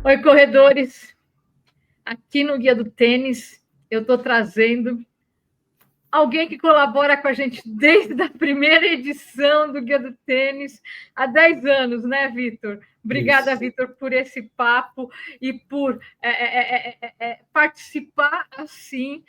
Oi, corredores. Aqui no Guia do Tênis, eu estou trazendo alguém que colabora com a gente desde a primeira edição do Guia do Tênis, há 10 anos, né, Vitor? Obrigada, Vitor, por esse papo e por participar, assim,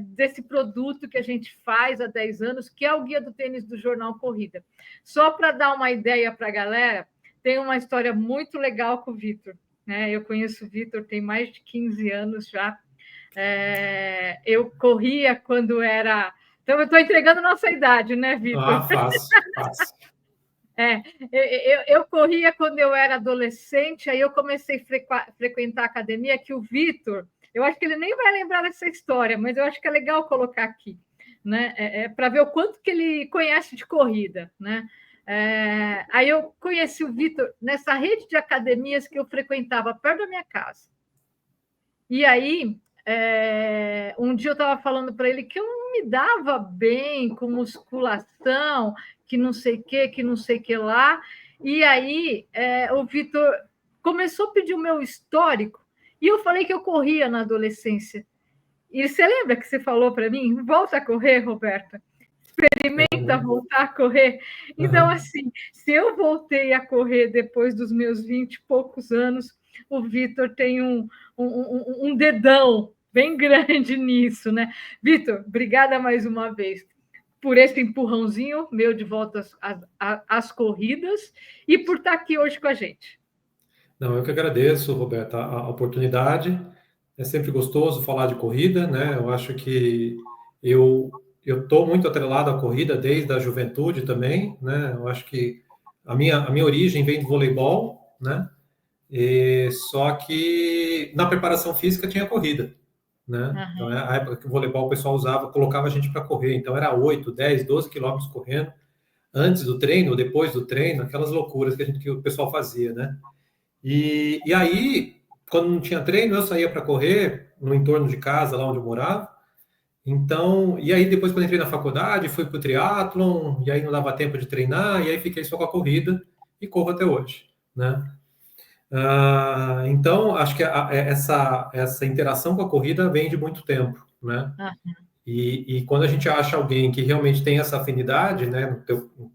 desse produto que a gente faz há 10 anos, que é o Guia do Tênis do Jornal Corrida. Só para dar uma ideia para a galera, tem uma história muito legal com o Vitor. Né? Eu conheço o Vitor tem mais de 15 anos já. Eu corria quando era... Então, eu estou entregando nossa idade, né, Vitor? Ah, fácil. Eu corria quando eu era adolescente, aí eu comecei a frequentar a academia, que o Vitor, eu acho que ele nem vai lembrar dessa história, mas eu acho que é legal colocar aqui, né? Para ver o quanto que ele conhece de corrida, né? Aí eu conheci o Vitor nessa rede de academias que eu frequentava perto da minha casa. E aí, um dia eu estava falando para ele que eu não me dava bem com musculação, que não sei o que lá. E aí, o Vitor começou a pedir o meu histórico, e eu falei que eu corria na adolescência. E você lembra que você falou para mim? Volta a correr, Roberta. Experimenta voltar a correr. Então, assim, se eu voltei a correr depois dos meus 20 e poucos anos, o Vitor tem um dedão bem grande nisso, né? Vitor, obrigada mais uma vez por esse empurrãozinho meu de volta às corridas e por estar aqui hoje com a gente. Não, eu que agradeço, Roberta, a oportunidade. É sempre gostoso falar de corrida, né? Eu acho que eu estou muito atrelado à corrida desde a juventude também, né? Eu acho que a minha origem vem do voleibol, né? Só que na preparação física tinha corrida, né? Então, a época que o voleibol o pessoal usava, colocava a gente para correr. Então, era 8, 10, 12 quilômetros correndo, antes do treino, depois do treino, aquelas loucuras que o pessoal fazia, né? E aí, quando não tinha treino, eu saía para correr no entorno de casa, lá onde eu morava. Então, e aí depois quando entrei na faculdade, fui para o triatlon, e aí não dava tempo de treinar, e aí fiquei só com a corrida e corro até hoje, né? Então, acho que essa interação com a corrida vem de muito tempo, né? E quando a gente acha alguém que realmente tem essa afinidade, né?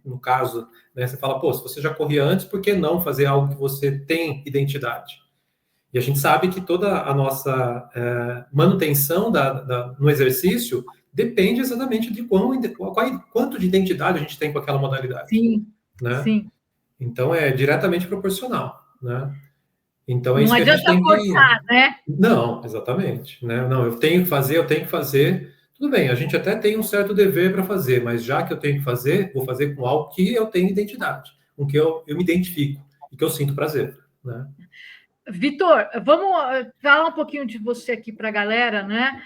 No caso, né, você fala, pô, se você já corria antes, por que não fazer algo que você tem identidade? E a gente sabe que toda a nossa manutenção no exercício depende exatamente de quanto de identidade a gente tem com aquela modalidade. Sim, né? sim. Então, é diretamente proporcional, né? Então, é Não isso que a gente adianta tem que... forçar, né? Não, exatamente. Né? Não, eu tenho que fazer. Tudo bem, a gente até tem um certo dever para fazer, mas já que eu tenho que fazer, vou fazer com algo que eu tenho identidade, com que eu me identifico e que eu sinto prazer, né? Vitor, vamos falar um pouquinho de você aqui para a galera, né?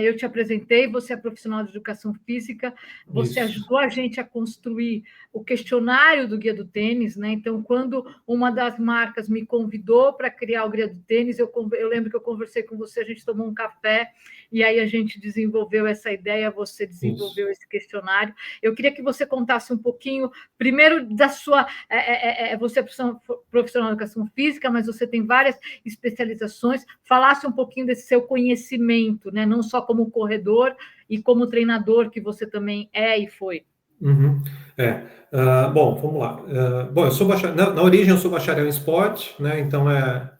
Eu te apresentei, você é profissional de educação física, você ajudou a gente a construir o questionário do Guia do Tênis, né? Então, quando uma das marcas me convidou para criar o Guia do Tênis, eu lembro que eu conversei com você, a gente tomou um café e aí a gente desenvolveu essa ideia, você desenvolveu esse questionário. Eu queria que você contasse um pouquinho, primeiro, da sua... você é profissional de educação física, mas você tem várias especializações, falasse um pouquinho desse seu conhecimento, né? Não só como corredor e como treinador, que você também é e foi. Bom, vamos lá. Bom, eu sou na origem eu sou bacharel em esporte, né? Então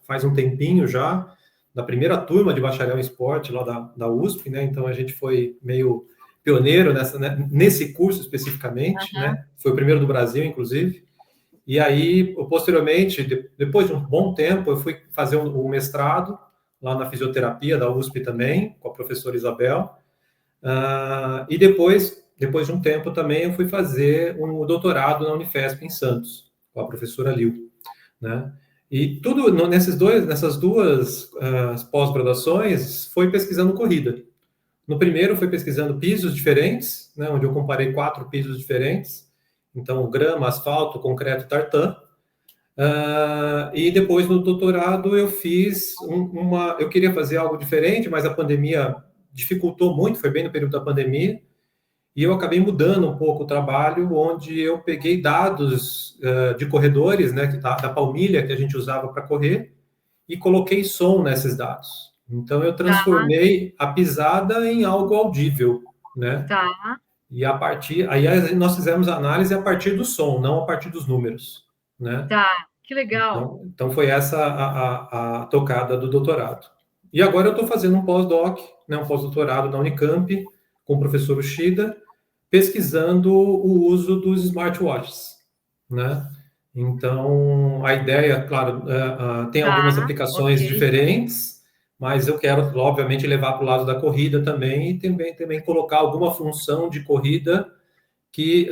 faz um tempinho já, da primeira turma de bacharel em esporte lá da USP, né? Então a gente foi meio pioneiro nesse curso especificamente, né? Foi o primeiro do Brasil, inclusive. E aí, posteriormente, depois de um bom tempo, eu fui fazer o mestrado lá na fisioterapia da USP também, com a professora Isabel. E depois de um tempo também, eu fui fazer um doutorado na Unifesp, em Santos, com a professora Lil, né? E tudo nessas duas pós-graduações foi pesquisando corrida. No primeiro, foi pesquisando pisos diferentes, né, onde eu comparei 4 pisos diferentes. Então, grama, asfalto, concreto, tartan. E depois, no doutorado, eu fiz eu queria fazer algo diferente, mas a pandemia dificultou muito, foi bem no período da pandemia, e eu acabei mudando um pouco o trabalho, onde eu peguei dados de corredores, né, da palmilha que a gente usava para correr, e coloquei som nesses dados. Então, eu Tá, transformei a pisada em algo audível, né? tá, E aí nós fizemos a análise a partir do som, não a partir dos números, né? tá. Que legal. Então foi essa a tocada do doutorado. E agora eu estou fazendo um pós-doc, né, um pós-doutorado na Unicamp, com o professor Ushida, pesquisando o uso dos smartwatches, né? Então, a ideia, claro, tem algumas Tá, aplicações ok. diferentes, mas eu quero, obviamente, levar para o lado da corrida também e também colocar alguma função de corrida que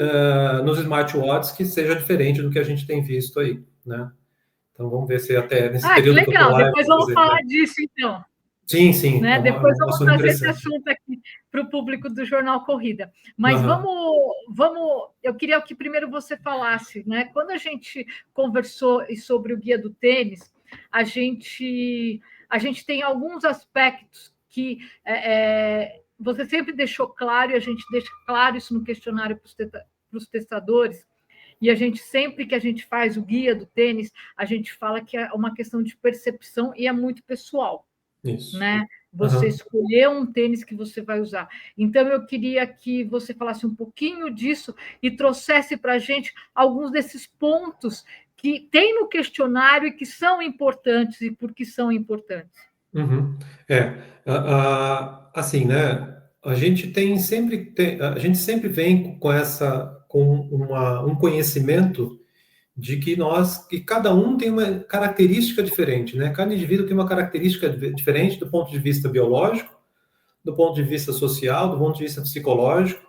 nos smartwatches que seja diferente do que a gente tem visto aí, né? Então vamos ver se até nesse Ah, que período que eu estou legal. lá eu Depois vou vamos fazer. falar disso, então. Sim, sim, Né? é Depois um vamos assunto trazer esse interessante. assunto aqui para o público do Jornal Corrida. Mas Uhum. eu queria que primeiro você falasse, né? Quando a gente conversou sobre o guia do tênis, a gente, a gente tem alguns aspectos que você sempre deixou claro, e a gente deixa claro isso no questionário para os testadores, e a gente, sempre que a gente faz o guia do tênis, a gente fala que é uma questão de percepção e é muito pessoal, Isso. né? Você Uhum. escolher um tênis que você vai usar. Então, eu queria que você falasse um pouquinho disso e trouxesse para a gente alguns desses pontos que tem no questionário e que são importantes e por que são importantes. Uhum. É, assim, né? A gente sempre vem com um conhecimento de que cada um tem uma característica diferente, né? Cada indivíduo tem uma característica diferente do ponto de vista biológico, do ponto de vista social, do ponto de vista psicológico.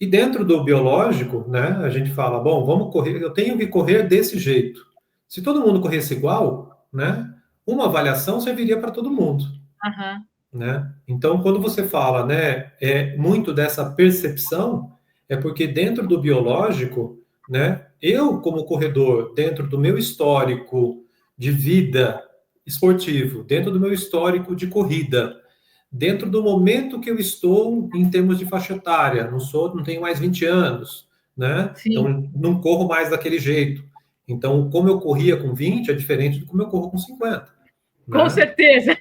E dentro do biológico, né, a gente fala, bom, vamos correr, eu tenho que correr desse jeito. Se todo mundo corresse igual, né, uma avaliação serviria para todo mundo, Aham. né? Então, quando você fala, né, é muito dessa percepção, é porque dentro do biológico, né, eu como corredor, dentro do meu histórico de vida esportivo, dentro do meu histórico de corrida, dentro do momento que eu estou em termos de faixa etária, não tenho mais 20 anos, né? Sim, Então não corro mais daquele jeito. Então, como eu corria com 20 é diferente do como eu corro com 50, com né? certeza.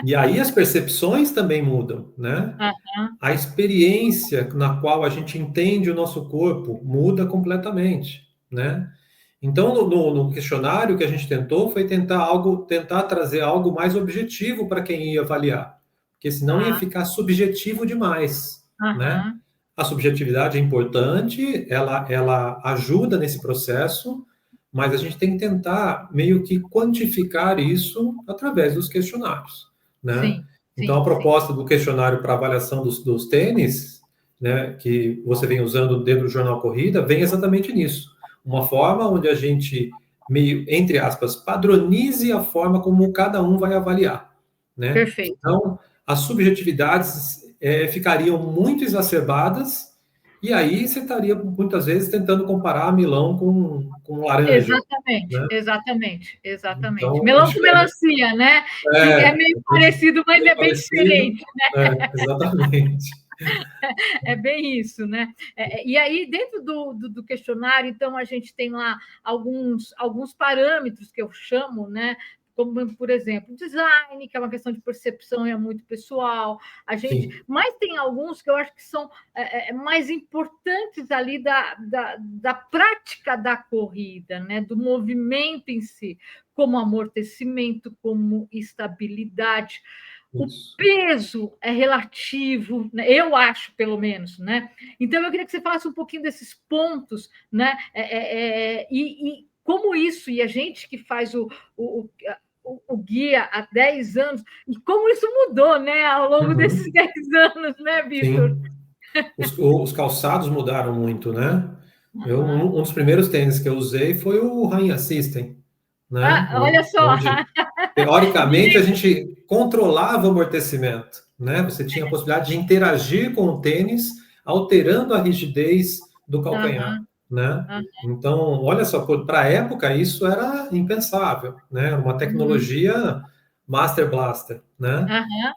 E aí as percepções também mudam, né? Aham. A experiência na qual a gente entende o nosso corpo muda completamente, né? Então, no questionário que a gente tentou foi tentar trazer algo mais objetivo para quem ia avaliar, porque senão ia Tá. ficar subjetivo demais, né? Aham. A subjetividade é importante, ela ajuda nesse processo, mas a gente tem que tentar meio que quantificar isso através dos questionários, né? Sim, Então, sim, a sim. proposta do questionário para avaliação dos tênis, né, que você vem usando dentro do Jornal Corrida, vem exatamente nisso. Uma forma onde a gente, meio, entre aspas, padronize a forma como cada um vai avaliar, né? Perfeito. Então, as subjetividades ficariam muito exacerbadas, e aí você estaria, muitas vezes, tentando comparar Milão com laranja, Exatamente, né? exatamente, exatamente. Então, Melão acho com que melancia, né? Que é é meio parecido, mas bem é bem parecido, diferente. exatamente. É bem isso, né? E aí, dentro do questionário, então, a gente tem lá alguns parâmetros que eu chamo, né? Como, por exemplo, design, que é uma questão de percepção e é muito pessoal. Sim, Mas tem alguns que eu acho que são mais importantes ali da prática da corrida, né? Do movimento em si, como amortecimento, como estabilidade. O isso. peso é relativo, né? Eu acho, pelo menos, né? Então, eu queria que você falasse um pouquinho desses pontos, né? E como isso, e a gente que faz o, o guia há 10 anos, e como isso mudou, né, ao longo desses Uhum, 10 anos, né, Vitor? sim. Os calçados mudaram muito, né? Uhum. Um dos primeiros tênis que eu usei foi o Rainha System, né? Ah, olha só, Onde, teoricamente, a gente controlava o amortecimento, né? Você tinha a possibilidade de interagir com o tênis, alterando a rigidez do calcanhar, uhum, né? uhum, Então, olha só, para a época isso era impensável, né? Uma uhum, tecnologia Master Blaster, né?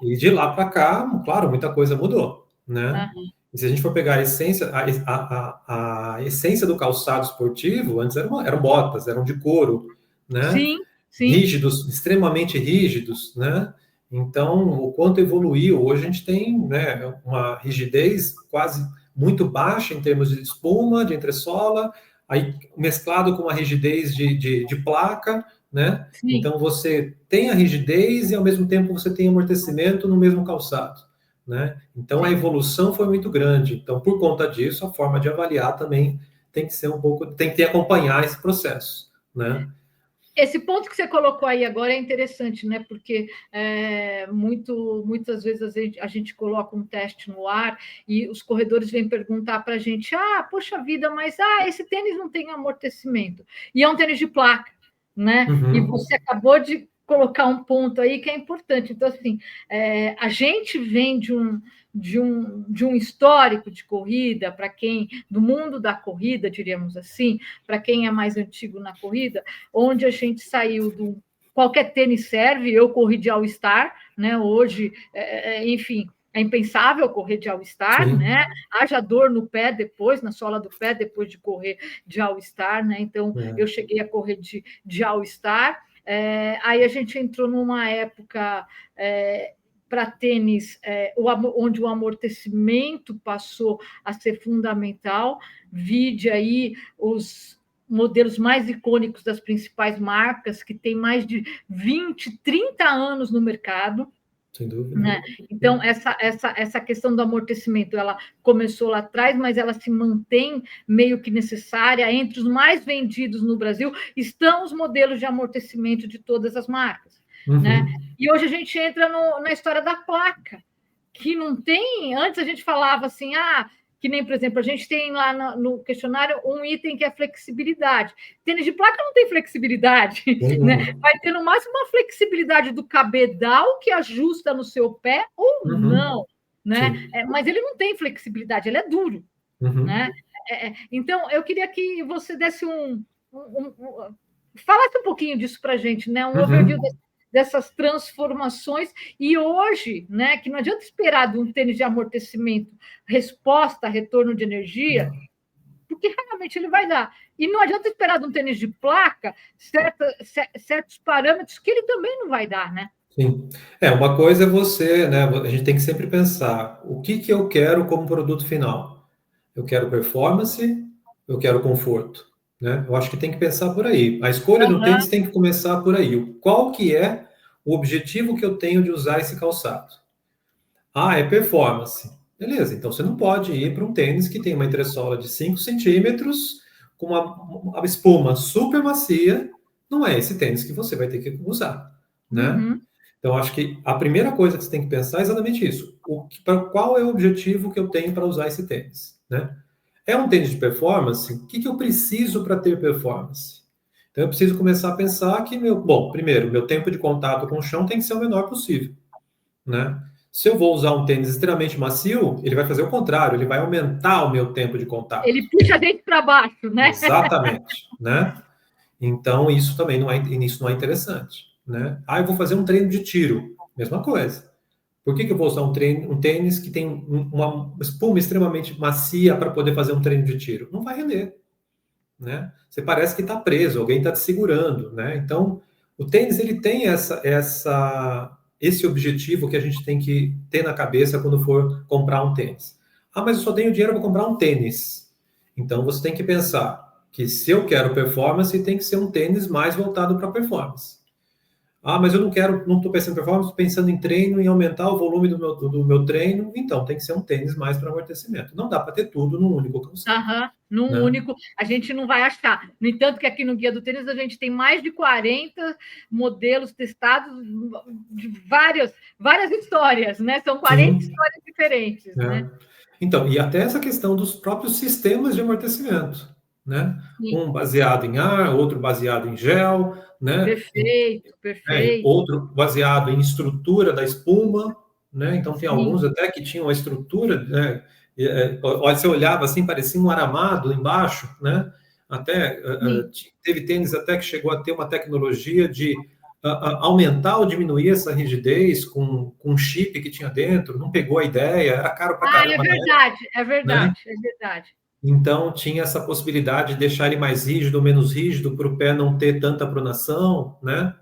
uhum, E de lá para cá, claro, muita coisa mudou, né? uhum. E se a gente for pegar a essência, a essência do calçado esportivo, antes eram botas, eram de couro, né? Sim, rígidos, extremamente rígidos, né? Então, o quanto evoluiu. Hoje a gente tem, né, uma rigidez quase muito baixa em termos de espuma, de entressola, aí mesclado com uma rigidez de placa, né? Sim. Então, você tem a rigidez e, ao mesmo tempo, você tem amortecimento no mesmo calçado, né? Então, a evolução foi muito grande. Então, por conta disso, a forma de avaliar também tem que ser um pouco, tem que acompanhar esse processo, né? Esse ponto que você colocou aí agora é interessante, né? Porque muitas vezes a gente coloca um teste no ar e os corredores vêm perguntar para a gente: poxa vida, mas esse tênis não tem amortecimento. E é um tênis de placa, né? Uhum. E você acabou de colocar um ponto aí que é importante. Então, assim, a gente vem de um histórico de corrida, para quem, do mundo da corrida, diríamos assim, para quem é mais antigo na corrida, onde a gente saiu do qualquer tênis serve, eu corri de All-Star, né? Hoje, enfim, é impensável correr de All-Star, né? Haja dor no pé depois, na sola do pé, depois de correr de All-Star, né? Então, eu cheguei a correr de All-Star. Aí a gente entrou numa época para tênis, onde o amortecimento passou a ser fundamental. Vide aí os modelos mais icônicos das principais marcas, que têm mais de 20, 30 anos no mercado. Sem dúvida. Né? Então, essa questão do amortecimento, ela começou lá atrás, mas ela se mantém meio que necessária. Entre os mais vendidos no Brasil estão os modelos de amortecimento de todas as marcas. Né? E hoje a gente entra na história da placa, que não tem... Antes a gente falava assim, que nem, por exemplo, a gente tem lá no questionário um item que é flexibilidade. Tênis de placa não tem flexibilidade, né? Vai ter no máximo uma flexibilidade do cabedal que ajusta no seu pé ou não, né? Mas ele não tem flexibilidade, ele é duro, né? Então, eu queria que você desse falasse um pouquinho disso para a gente, né? Um overview dessas transformações, e hoje, né, que não adianta esperar de um tênis de amortecimento resposta a retorno de energia, porque realmente ele vai dar. E não adianta esperar de um tênis de placa certos parâmetros que ele também não vai dar, né? Sim. Uma coisa é você, né? A gente tem que sempre pensar o que eu quero como produto final. Eu quero performance, eu quero conforto, né? Eu acho que tem que pensar por aí. A escolha do tênis tem que começar por aí. Qual que é o objetivo que eu tenho de usar esse calçado? É performance. Beleza, então você não pode ir para um tênis que tem uma entressola de 5 centímetros, com uma espuma super macia. Não é esse tênis que você vai ter que usar, né? Então, acho que a primeira coisa que você tem que pensar é exatamente isso. Qual é o objetivo que eu tenho para usar esse tênis, né? É um tênis de performance? O que eu preciso para ter performance? Então, eu preciso começar a pensar que, primeiro, meu tempo de contato com o chão tem que ser o menor possível, né? Se eu vou usar um tênis extremamente macio, ele vai fazer o contrário, ele vai aumentar o meu tempo de contato. Ele puxa a gente para baixo, né? Exatamente, né? Então, isso também não é interessante, né? Eu vou fazer um treino de tiro, mesma coisa. Por que eu vou usar um tênis que tem uma espuma extremamente macia para poder fazer um treino de tiro? Não vai render, né? Você parece que está preso, alguém está te segurando, né? Então, o tênis ele tem esse objetivo que a gente tem que ter na cabeça quando for comprar um tênis. Mas eu só tenho dinheiro para comprar um tênis. Então, você tem que pensar que se eu quero performance, tem que ser um tênis mais voltado para performance. Mas eu não estou pensando em performance, estou pensando em treino, em aumentar o volume do meu treino, então tem que ser um tênis mais para amortecimento. Não dá para ter tudo num único calçado. Num único, a gente não vai achar. No entanto, que aqui no Guia do Tênis a gente tem mais de 40 modelos testados de várias histórias, né? São 40 histórias diferentes, né? Então, e até essa questão dos próprios sistemas de amortecimento, né? Um baseado em ar, outro baseado em gel, né? Perfeito. Outro baseado em estrutura da espuma, né? Então, tem alguns até que tinham a estrutura, né? Você olhava assim, parecia um aramado embaixo, né? Até teve tênis até que chegou a ter uma tecnologia de aumentar ou diminuir essa rigidez com um chip que tinha dentro, não pegou a ideia, era caro para caramba. É verdade. Então, tinha essa possibilidade de deixar ele mais rígido ou menos rígido para o pé não ter tanta pronação, né?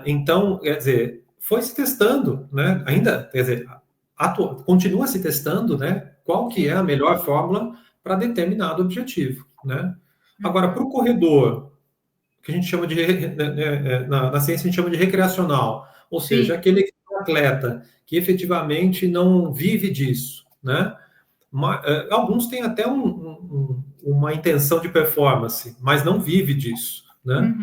Então, quer dizer, foi se testando, né? Ainda, quer dizer, continua se testando, né? Qual que é a melhor fórmula para determinado objetivo, né? Agora, para o corredor, que a gente chama de, na ciência a gente chama de recreacional, ou seja, aquele atleta que efetivamente não vive disso, né? Alguns têm até uma intenção de performance, mas não vive disso, né?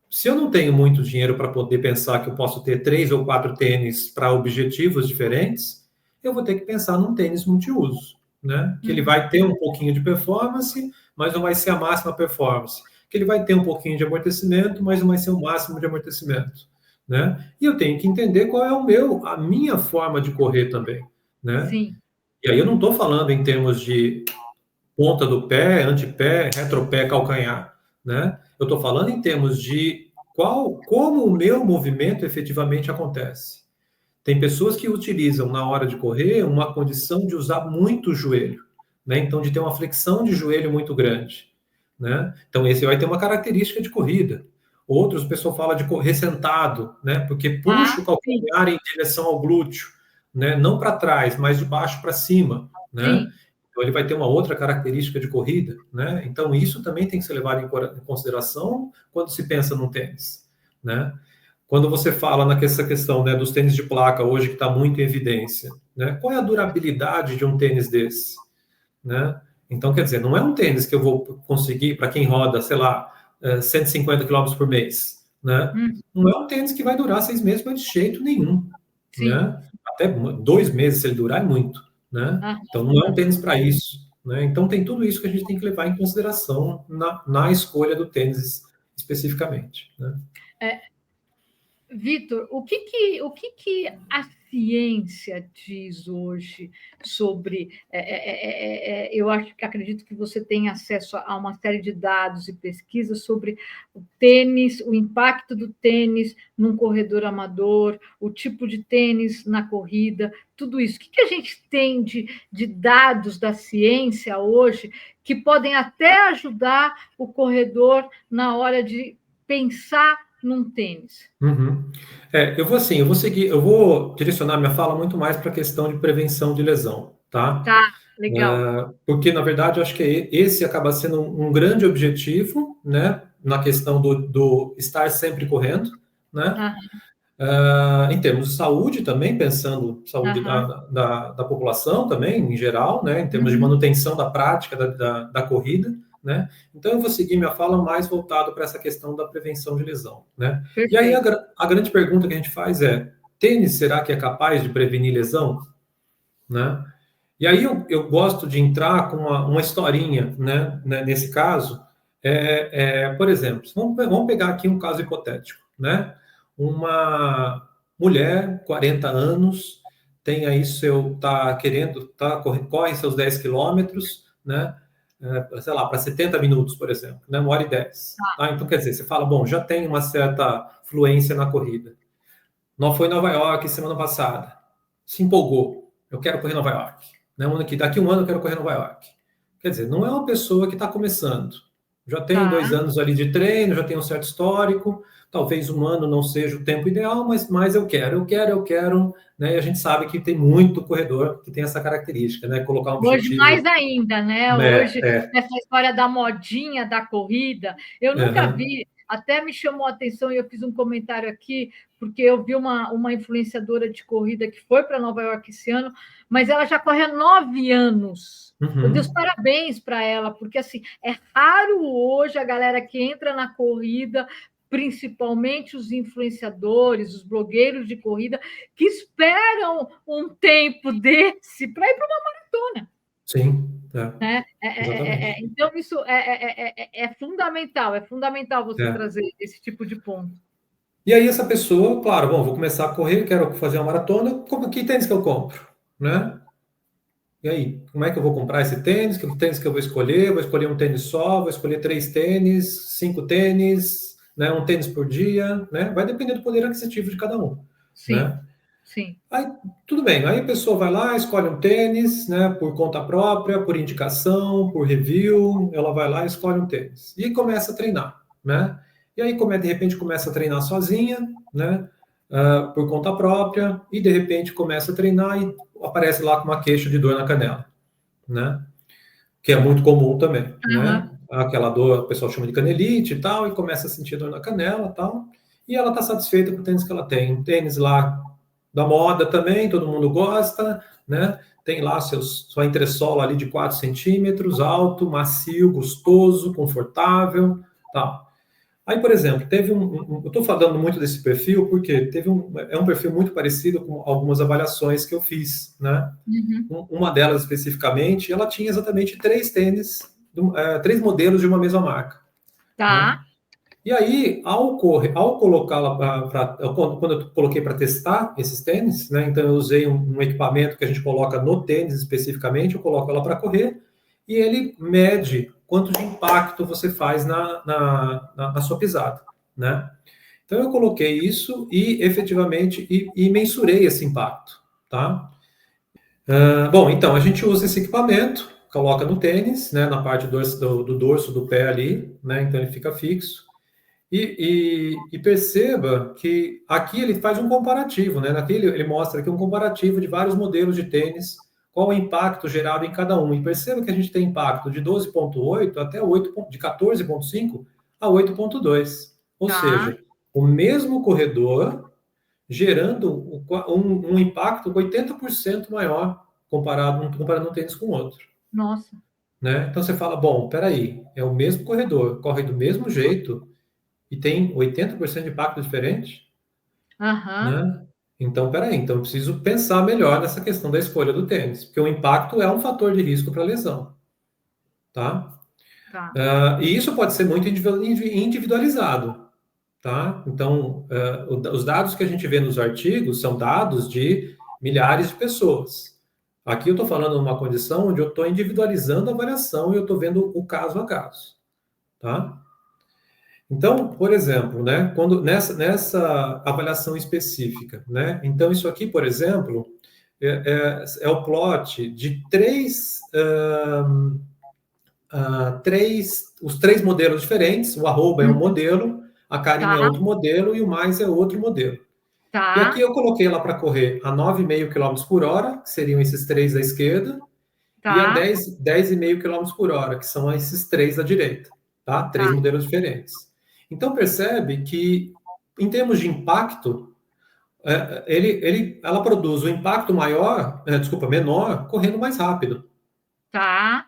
Se eu não tenho muito dinheiro para poder pensar que eu posso ter 3 ou 4 tênis para objetivos diferentes, eu vou ter que pensar num tênis multiuso, né? Que ele vai ter um pouquinho de performance, mas não vai ser a máxima performance. Que ele vai ter um pouquinho de amortecimento, mas não vai ser o máximo de amortecimento, né? E eu tenho que entender qual é a minha forma de correr também, né? Sim. E aí eu não estou falando em termos de ponta do pé, antepé, retropé, calcanhar, né? Eu estou falando em termos de como o meu movimento efetivamente acontece. Tem pessoas que utilizam na hora de correr uma condição de usar muito o joelho, né? Então, de ter uma flexão de joelho muito grande, né? Então, esse vai ter uma característica de corrida. Outros, o pessoal fala de correr sentado, né? Porque puxa o calcanhar em direção ao glúteo, né? Não para trás, mas de baixo para cima, né? Sim. Então, ele vai ter uma outra característica de corrida, né? Então, isso também tem que ser levado em consideração quando se pensa num tênis, né? Quando você fala nessa questão, né, dos tênis de placa hoje que está muito em evidência, né? Qual é a durabilidade de um tênis desse, né? Então, quer dizer, não é um tênis que eu vou conseguir para quem roda, sei lá, 150 km por mês, né? Não é um tênis que vai durar 6 meses, mas de jeito nenhum, né? Até 2 meses, se ele durar, é muito, né? Então, não é um tênis para isso, né? Então, tem tudo isso que a gente tem que levar em consideração na escolha do tênis especificamente, né? Vitor, o que a ciência diz hoje sobre... eu acredito que você tem acesso a uma série de dados e pesquisas sobre o tênis, o impacto do tênis num corredor amador, o tipo de tênis na corrida, tudo isso. O que a gente tem de dados da ciência hoje que podem até ajudar o corredor na hora de pensar num tênis? Eu vou direcionar minha fala muito mais para a questão de prevenção de lesão, tá? Tá, legal. Porque, na verdade, eu acho que esse acaba sendo um grande objetivo, né? Na questão do estar sempre correndo, né? Em termos de saúde também, pensando saúde da população também, em geral, né? Em termos de manutenção da prática da corrida, né? Então, eu vou seguir minha fala mais voltado para essa questão da prevenção de lesão, né? Perfeito. E aí, a grande pergunta que a gente faz é, tênis, será que é capaz de prevenir lesão? Né? E aí, eu gosto de entrar com uma historinha, né? Nesse caso, por exemplo, vamos pegar aqui um caso hipotético, né? Uma mulher, 40 anos, tem aí corre seus 10 quilômetros, né? Sei lá, para 70 minutos, por exemplo, né? 1h10. Então, quer dizer, você fala, bom, já tem uma certa fluência na corrida. Não foi em Nova York semana passada. Se empolgou. Eu quero correr em Nova York. Né? Daqui 1 ano eu quero correr em Nova York. Quer dizer, não é uma pessoa que está começando. Já tem 2 anos ali de treino, já tem um certo histórico. Talvez 1 ano não seja o tempo ideal, mas eu quero. Né? E a gente sabe que tem muito corredor que tem essa característica, né? Colocar um objetivo. Hoje mais ainda, né? Hoje, essa história da modinha da corrida, eu nunca vi, até me chamou a atenção e eu fiz um comentário aqui, porque eu vi uma influenciadora de corrida que foi para Nova York esse ano, mas ela já corre há 9 anos. Eu dei os parabéns para ela, porque assim, é raro hoje a galera que entra na corrida, principalmente os influenciadores, os blogueiros de corrida, que esperam um tempo desse para ir para uma maratona. Sim. Então, isso é fundamental você trazer esse tipo de ponto. E aí, essa pessoa, claro, bom, vou começar a correr, quero fazer uma maratona, que tênis que eu compro, né? E aí, como é que eu vou comprar esse tênis? Que tênis que eu vou escolher? Vou escolher um tênis só? Vou escolher 3 tênis, 5 tênis, né? Um tênis por dia, né? Vai depender do poder aquisitivo de cada um, né? Sim. Aí, tudo bem. Aí a pessoa vai lá, escolhe um tênis, né? Por conta própria, por indicação, por review, ela vai lá e escolhe um tênis. E começa a treinar, né? E aí, de repente, começa a treinar sozinha, né? Por conta própria, e de repente começa a treinar e aparece lá com uma queixa de dor na canela, né? Que é muito comum também, né? Aquela dor, o pessoal chama de canelite e tal, e começa a sentir dor na canela e tal. E ela está satisfeita com o tênis que ela tem. Um tênis lá da moda também, todo mundo gosta, né? Tem lá sua entressola ali de 4 centímetros, alto, macio, gostoso, confortável, tal. Aí, por exemplo, eu estou falando muito desse perfil porque é um perfil muito parecido com algumas avaliações que eu fiz, né? Uma delas especificamente, ela tinha exatamente 3 tênis, 3 modelos de uma mesma marca. Tá. Né? E aí, ao colocá-la quando eu coloquei para testar esses tênis, né? Então eu usei um equipamento que a gente coloca no tênis especificamente, eu coloco ela para correr e ele mede quanto de impacto você faz na sua pisada, né? Então eu coloquei isso e efetivamente e mensurei esse impacto, tá? Bom, então a gente usa esse equipamento, coloca no tênis, né, na parte do dorso do pé ali, né? Então ele fica fixo. E perceba que aqui ele faz um comparativo, né? Naquele ele mostra aqui um comparativo de vários modelos de tênis, qual o impacto gerado em cada um. E perceba que a gente tem impacto de 12,8 até 8, de 14,5 a 8,2. Ou seja, o mesmo corredor gerando um impacto 80% maior comparando um tênis com o outro. Nossa. Né? Então você fala, bom, peraí, é o mesmo corredor, corre do mesmo jeito, e tem 80% de impacto diferente, né? Então, peraí, então eu preciso pensar melhor nessa questão da escolha do tênis, porque o impacto é um fator de risco para lesão, tá? E isso pode ser muito individualizado, tá? Então, os dados que a gente vê nos artigos são dados de milhares de pessoas. Aqui eu estou falando de uma condição onde eu estou individualizando a avaliação e eu estou vendo o caso a caso, tá? Então, por exemplo, né, quando nessa avaliação específica, né, então isso aqui, por exemplo, é o plot de os 3 modelos diferentes. O arroba é um modelo, a carinha é outro modelo e o mais é outro modelo. E aqui eu coloquei lá para correr a 9,5 km por hora, que seriam esses 3 da esquerda, e a 10,5 km por hora, que são esses 3 da direita, tá? 3 modelos diferentes. Então, percebe que, em termos de impacto, ela produz o impacto menor, correndo mais rápido. Tá?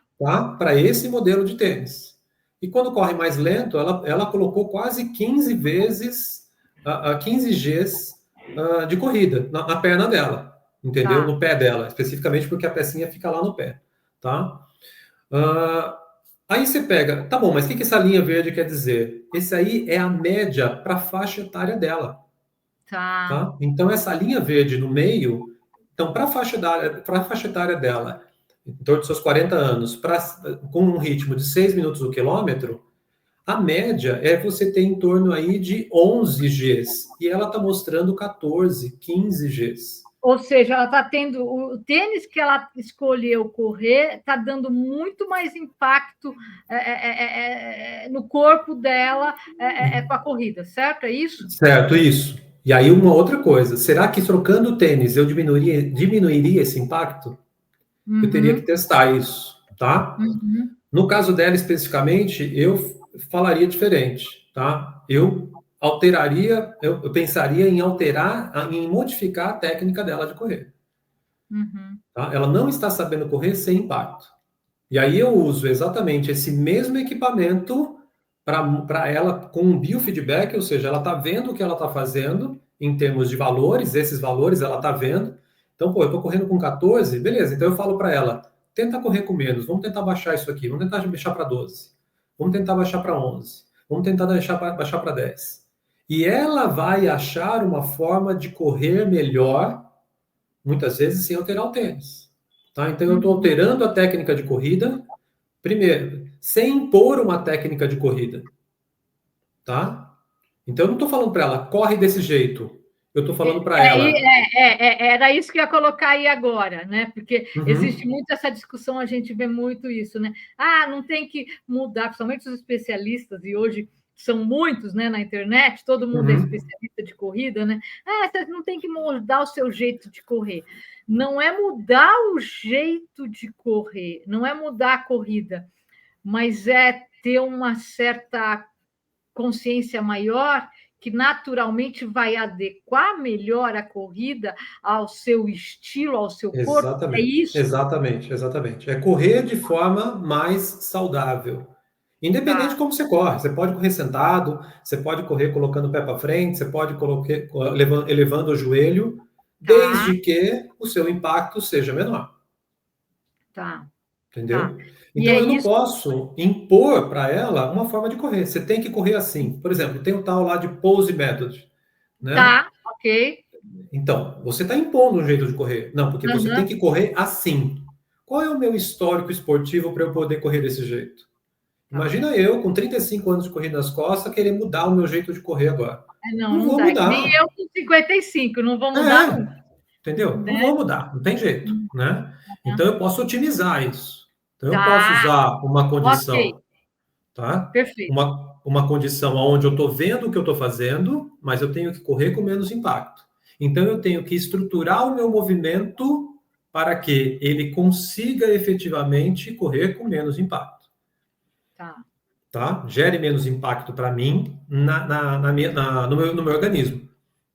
Para esse modelo de tênis. E quando corre mais lento, ela colocou quase 15 vezes, 15 Gs de corrida na perna dela, entendeu? No pé dela, especificamente porque a pecinha fica lá no pé, tá? Aí você pega, tá bom, mas o que essa linha verde quer dizer? Esse aí é a média para a faixa etária dela. Tá? Então, essa linha verde no meio, então, para a faixa etária dela, em torno dos seus 40 anos, com um ritmo de 6 minutos o quilômetro, a média é você ter em torno aí de 11 Gs. E ela está mostrando 14, 15 Gs. Ou seja, ela está tendo o tênis que ela escolheu correr, está dando muito mais impacto no corpo dela com a corrida, certo? É isso? Certo, isso. E aí, uma outra coisa: será que trocando o tênis eu diminuiria esse impacto? Eu teria que testar isso, tá? No caso dela especificamente, eu falaria diferente, tá? Eu pensaria em em modificar a técnica dela de correr. Tá? Ela não está sabendo correr sem impacto. E aí eu uso exatamente esse mesmo equipamento para ela com um biofeedback, ou seja, ela está vendo o que ela está fazendo em termos de valores, esses valores ela está vendo. Então, eu estou correndo com 14, beleza, então eu falo para ela, tenta correr com menos, vamos tentar baixar isso aqui, vamos tentar baixar para 12, vamos tentar baixar para 11, vamos tentar baixar para 10. E ela vai achar uma forma de correr melhor, muitas vezes sem alterar o tênis. Tá? Então, eu estou alterando a técnica de corrida, primeiro, sem impor uma técnica de corrida. Tá? Então, eu não estou falando para ela, corre desse jeito. Eu estou falando para ela. Era isso que eu ia colocar aí agora, né? Porque existe muito essa discussão, a gente vê muito isso, né? Não tem que mudar, principalmente os especialistas, e hoje são muitos, né, na internet, todo mundo é especialista de corrida, né? Você não tem que mudar o seu jeito de correr. Não é mudar o jeito de correr, não é mudar a corrida, mas é ter uma certa consciência maior que naturalmente vai adequar melhor a corrida ao seu estilo, ao seu corpo. Exatamente. É isso? Exatamente. É correr de forma mais saudável. Independente de como você corre. Você pode correr sentado, você pode correr colocando o pé para frente, você pode elevando o joelho, desde que o seu impacto seja menor. Tá. Entendeu? Então, eu não posso impor para ela uma forma de correr. Você tem que correr assim. Por exemplo, tem o tal lá de pose method. Né? Tá, ok. Então, você está impondo um jeito de correr. Não, porque você tem que correr assim. Qual é o meu histórico esportivo para eu poder correr desse jeito? Imagina eu, com 35 anos de corrida nas costas, querer mudar o meu jeito de correr agora. Não vou mudar. Nem eu com 55, não vou mudar nunca. Entendeu? Né? Não vou mudar, não tem jeito. Né? Então, eu posso otimizar isso. Então, eu posso usar uma condição. Tá? Perfeito. Uma condição onde eu estou vendo o que eu estou fazendo, mas eu tenho que correr com menos impacto. Então, eu tenho que estruturar o meu movimento para que ele consiga efetivamente correr com menos impacto. Tá? Gere menos impacto para mim no meu organismo.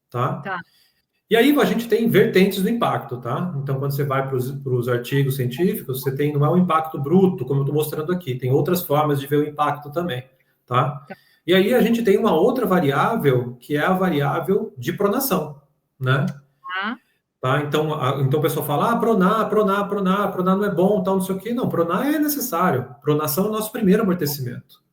Tá? E aí a gente tem vertentes do impacto. Tá? Então, quando você vai para os artigos científicos, você tem, não é um impacto bruto, como eu estou mostrando aqui, tem outras formas de ver o impacto também. Tá? E aí a gente tem uma outra variável, que é a variável de pronação. Né? Tá? Então o pessoal fala, pronar não é bom, tal, não sei o quê. Não, pronar é necessário. Pronação é o nosso primeiro amortecimento.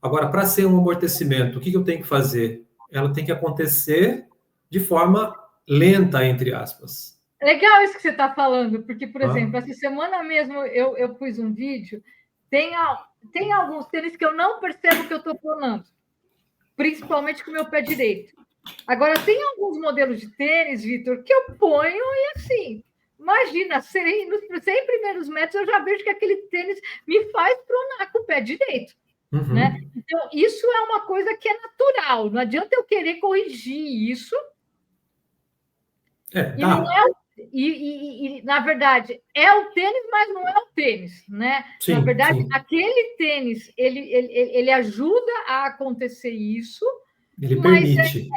Agora, para ser um amortecimento, o que eu tenho que fazer? Ela tem que acontecer de forma lenta, entre aspas. Legal isso que você está falando, porque, por exemplo, essa semana mesmo eu pus um vídeo, tem alguns tênis que eu não percebo que eu estou pronando, principalmente com o meu pé direito. Agora, tem alguns modelos de tênis, Vitor, que eu ponho e assim, imagina, nos 100 primeiros metros eu já vejo que aquele tênis me faz pronar com o pé direito. Né? Então, isso é uma coisa que é natural, não adianta eu querer corrigir isso. Na verdade, é o tênis, mas não é o tênis, né? Sim, na verdade, sim. Aquele tênis, ele ajuda a acontecer isso, ele permite.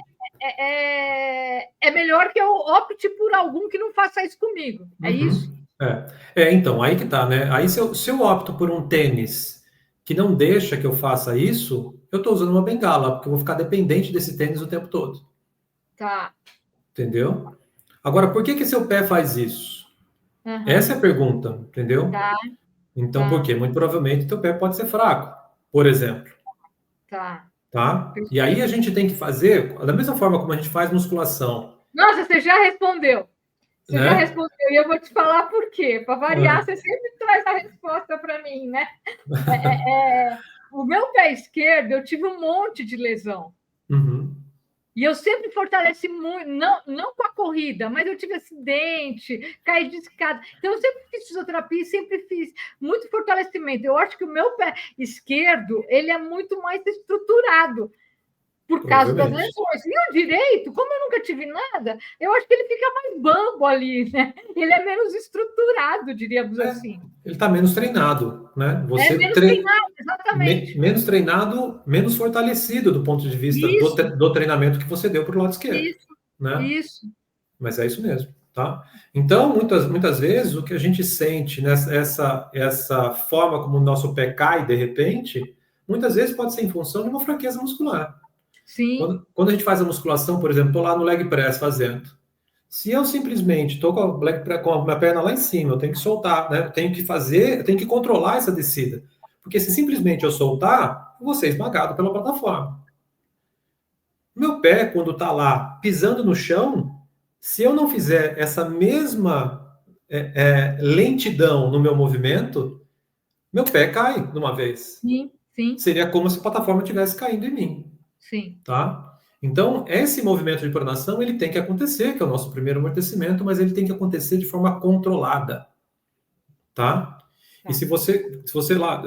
É melhor que eu opte por algum que não faça isso comigo. É isso? Então, aí que tá, né? Aí se eu opto por um tênis que não deixa que eu faça isso, eu estou usando uma bengala, porque eu vou ficar dependente desse tênis o tempo todo. Tá. Entendeu? Agora, por que seu pé faz isso? Essa é a pergunta, entendeu? Tá. Então, por quê? Muito provavelmente teu pé pode ser fraco, por exemplo. Tá? E aí a gente tem que fazer da mesma forma como a gente faz musculação. Nossa, você já respondeu. Já respondeu, e eu vou te falar por quê. Para variar, você sempre traz a resposta para mim, né? O meu pé esquerdo, eu tive um monte de lesão. E eu sempre fortaleci muito, não com a corrida, mas eu tive acidente, caí de escada. Então, eu sempre fiz fisioterapia, sempre fiz muito fortalecimento. Eu acho que o meu pé esquerdo, ele é muito mais estruturado por causa das lesões. E o direito, como eu nunca tive nada, eu acho que ele fica mais bambo ali, né? Ele é menos estruturado, diríamos assim. Ele está menos treinado, né? Treinado, exatamente. Menos treinado, menos fortalecido do ponto de vista do treinamento que você deu para o lado esquerdo. Isso. Mas é isso mesmo, tá? Então, muitas vezes, o que a gente sente essa forma como o nosso pé cai, de repente, muitas vezes pode ser em função de uma fraqueza muscular. Sim. Quando a gente faz a musculação, por exemplo, estou lá no leg press fazendo. Se eu simplesmente estou com a minha perna lá em cima, eu tenho que soltar, né? Eu tenho que controlar essa descida. Porque se simplesmente eu soltar, eu vou ser esmagado pela plataforma. Meu pé, quando está lá pisando no chão, se eu não fizer essa mesma lentidão no meu movimento, meu pé cai de uma vez. Sim. Seria como se a plataforma estivesse caindo em mim. Sim. Tá? Então, esse movimento de pronação, ele tem que acontecer, que é o nosso primeiro amortecimento, mas ele tem que acontecer de forma controlada. Tá? E se você lá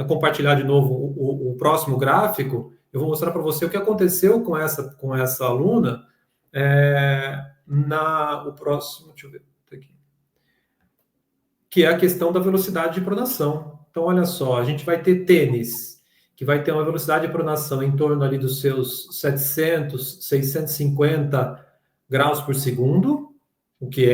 compartilhar de novo o próximo gráfico, eu vou mostrar para você o que aconteceu com essa aluna o próximo, deixa eu ver, tá aqui, que é a questão da velocidade de pronação. Então, olha só, a gente vai ter tênis, que vai ter uma velocidade de pronação em torno ali dos seus 700, 650 graus por segundo, o que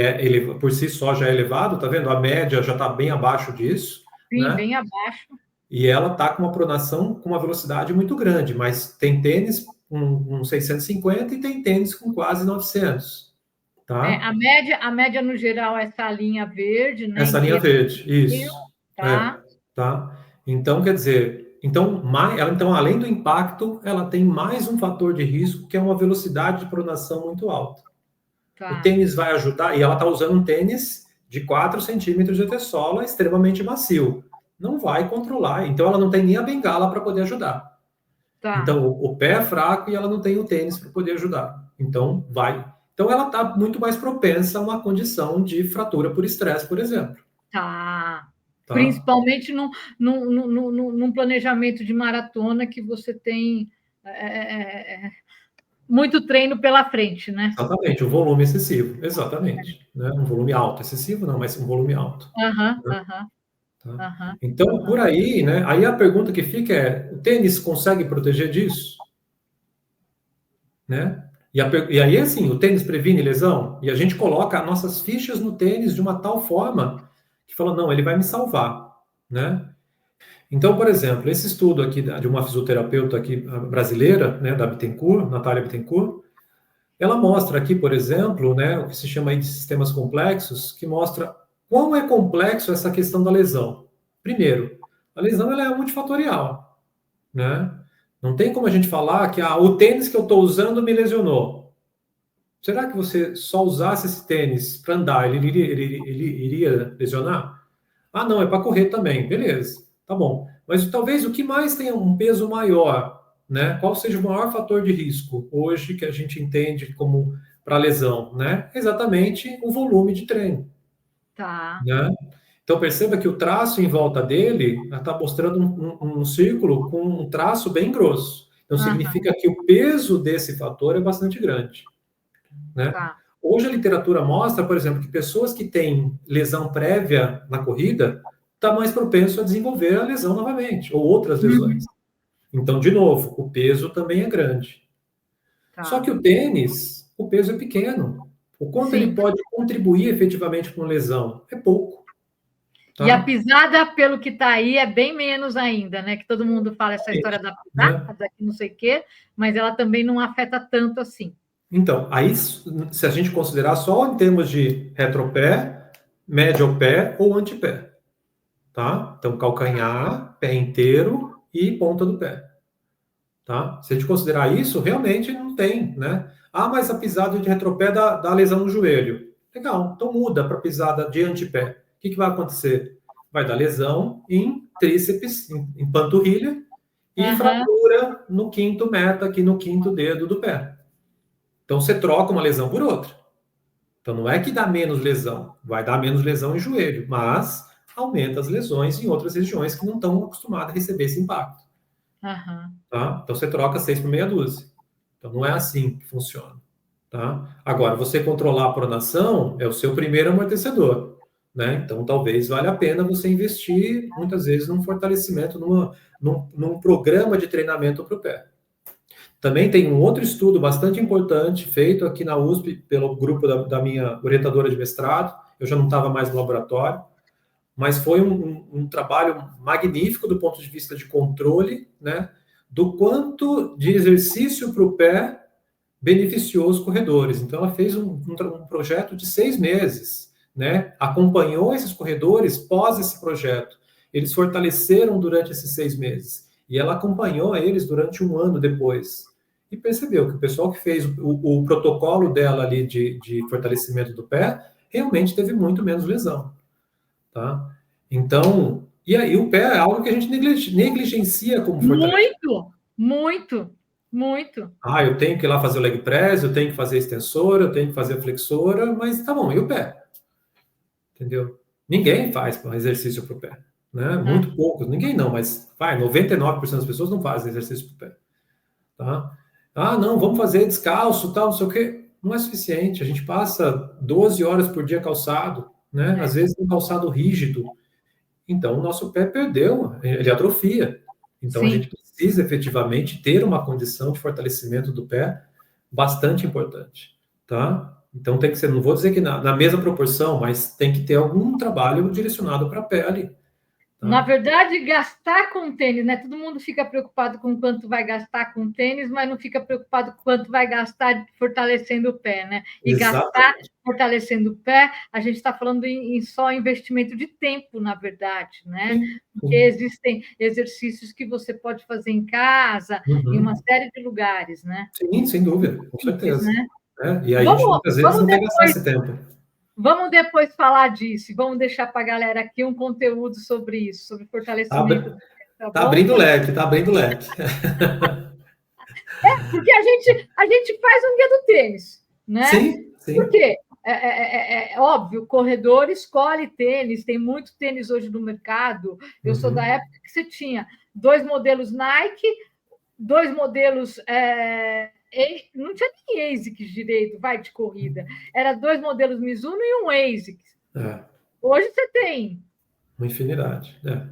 por si só já é elevado, tá vendo? A média já está bem abaixo disso. Sim, né? Bem abaixo. E ela está com uma pronação com uma velocidade muito grande, mas tem tênis com 650 e tem tênis com quase 900. Tá? A média no geral é essa linha verde, né? Essa linha verde, isso. Tá. Tá? Então, quer dizer, então, além do impacto, ela tem mais um fator de risco, que é uma velocidade de pronação muito alta. Tá. O tênis vai ajudar, e ela está usando um tênis de 4 centímetros de tessola, extremamente macio. Não vai controlar, então ela não tem nem a bengala para poder ajudar. Tá. Então, o pé é fraco e ela não tem o tênis para poder ajudar. Então, vai. Então, ela está muito mais propensa a uma condição de fratura por estresse, por exemplo. Tá. Principalmente num planejamento de maratona que você tem muito treino pela frente, né? Exatamente, um volume excessivo, exatamente. Né? Um volume alto, excessivo não, mas um volume alto. Então, por aí, né? Aí a pergunta que fica é, o tênis consegue proteger disso? Né? E aí, assim, o tênis previne lesão? E a gente coloca nossas fichas no tênis de uma tal forma que fala, não, ele vai me salvar, né? Então, por exemplo, esse estudo aqui de uma fisioterapeuta aqui brasileira, né, da Bittencourt, Natália Bittencourt, ela mostra aqui, por exemplo, né, o que se chama aí de sistemas complexos, que mostra quão é complexo essa questão da lesão. Primeiro, a lesão ela é multifatorial, né? Não tem como a gente falar que o tênis que eu estou usando me lesionou. Será que você só usasse esse tênis para andar, ele iria lesionar? Ah, não, é para correr também. Beleza, tá bom. Mas talvez o que mais tenha um peso maior, né? Qual seja o maior fator de risco hoje que a gente entende como para lesão, né? Exatamente o volume de treino. Tá. Né? Então perceba que o traço em volta dele está mostrando um círculo com um traço bem grosso. Então significa que o peso desse fator é bastante grande. Né? Tá. Hoje a literatura mostra, por exemplo, que pessoas que têm lesão prévia na corrida está mais propenso a desenvolver a lesão novamente, ou outras lesões. Então, de novo, o peso também é grande. Tá. Só que o tênis, o peso é pequeno. O quanto ele pode contribuir efetivamente com lesão é pouco. Tá? E a pisada, pelo que está aí, é bem menos ainda, né? Que todo mundo fala essa história da pisada, que não sei o quê, mas ela também não afeta tanto assim. Então, aí, se a gente considerar só em termos de retropé, médio pé ou antepé. Tá? Então, calcanhar, pé inteiro e ponta do pé. Tá? Se a gente considerar isso, realmente não tem, né? Ah, mas a pisada de retropé dá lesão no joelho. Legal, então muda para pisada de antepé. O que vai acontecer? Vai dar lesão em tríceps, em panturrilha, e fratura no quinto meta, aqui no quinto dedo do pé. Então, você troca uma lesão por outra. Então, não é que dá menos lesão, vai dar menos lesão em joelho, mas aumenta as lesões em outras regiões que não estão acostumadas a receber esse impacto. Tá? Então, você troca 6 por meia dúzia. Então, não é assim que funciona. Tá? Agora, você controlar a pronação é o seu primeiro amortecedor. Né? Então, talvez valha a pena você investir, muitas vezes, num fortalecimento, num programa de treinamento para o pé. Também tem um outro estudo bastante importante, feito aqui na USP, pelo grupo da minha orientadora de mestrado. Eu já não estava mais no laboratório, mas foi um trabalho magnífico do ponto de vista de controle, né, do quanto de exercício para o pé beneficiou os corredores. Então, ela fez um projeto de 6 meses, né, acompanhou esses corredores pós esse projeto. Eles fortaleceram durante esses 6 meses. E ela acompanhou eles durante 1 ano depois. E percebeu que o pessoal que fez o protocolo dela ali de fortalecimento do pé realmente teve muito menos lesão. Tá? Então, e aí o pé é algo que a gente negligencia como fortalecimento. Muito. Ah, eu tenho que ir lá fazer o leg press, eu tenho que fazer a extensora, eu tenho que fazer a flexora, mas tá bom, e o pé? Entendeu? Ninguém faz exercício para o pé. Né? Muito poucos, ninguém não, mas 99% das pessoas não fazem exercício para o pé. tá? Ah, não, vamos fazer descalço, tal, não sei o quê. Não é suficiente. A gente passa 12 horas por dia calçado, né? Às vezes um calçado rígido. Então, o nosso pé perdeu, ele atrofia. Então, a Sim. gente precisa efetivamente ter uma condição de fortalecimento do pé bastante importante, tá? Então, tem que ser, não vou dizer que na mesma proporção, mas tem que ter algum trabalho direcionado para a pele, Na tá? verdade, gastar com tênis, né? Todo mundo fica preocupado com quanto vai gastar com tênis, mas não fica preocupado com quanto vai gastar fortalecendo o pé, né? E gastar Exatamente. fortalecendo o pé, a gente está falando em só investimento de tempo, na verdade, né? Sim, Porque sim. existem exercícios que você pode fazer em casa, em uma Uhum. série de lugares, né? Sim, sem dúvida, com Simples, certeza. né? É, e a gente Vamos, muitas vezes vamos não quer gastar depois esse tempo. Vamos depois falar disso, vamos deixar para a galera aqui um conteúdo sobre isso, sobre Tá, fortalecimento, tá tá bom? abrindo o leque, tá abrindo o leque. Porque a gente faz um guia do tênis, né? Sim, Por sim. quê? É óbvio, o corredor escolhe tênis, tem muito tênis hoje no mercado. Eu sou da Uhum. época que você tinha 2 modelos Nike, 2 modelos. Não tinha nem ASICS direito, vai de corrida. Era 2 modelos Mizuno e um ASICS. É, Hoje você tem. uma infinidade. É,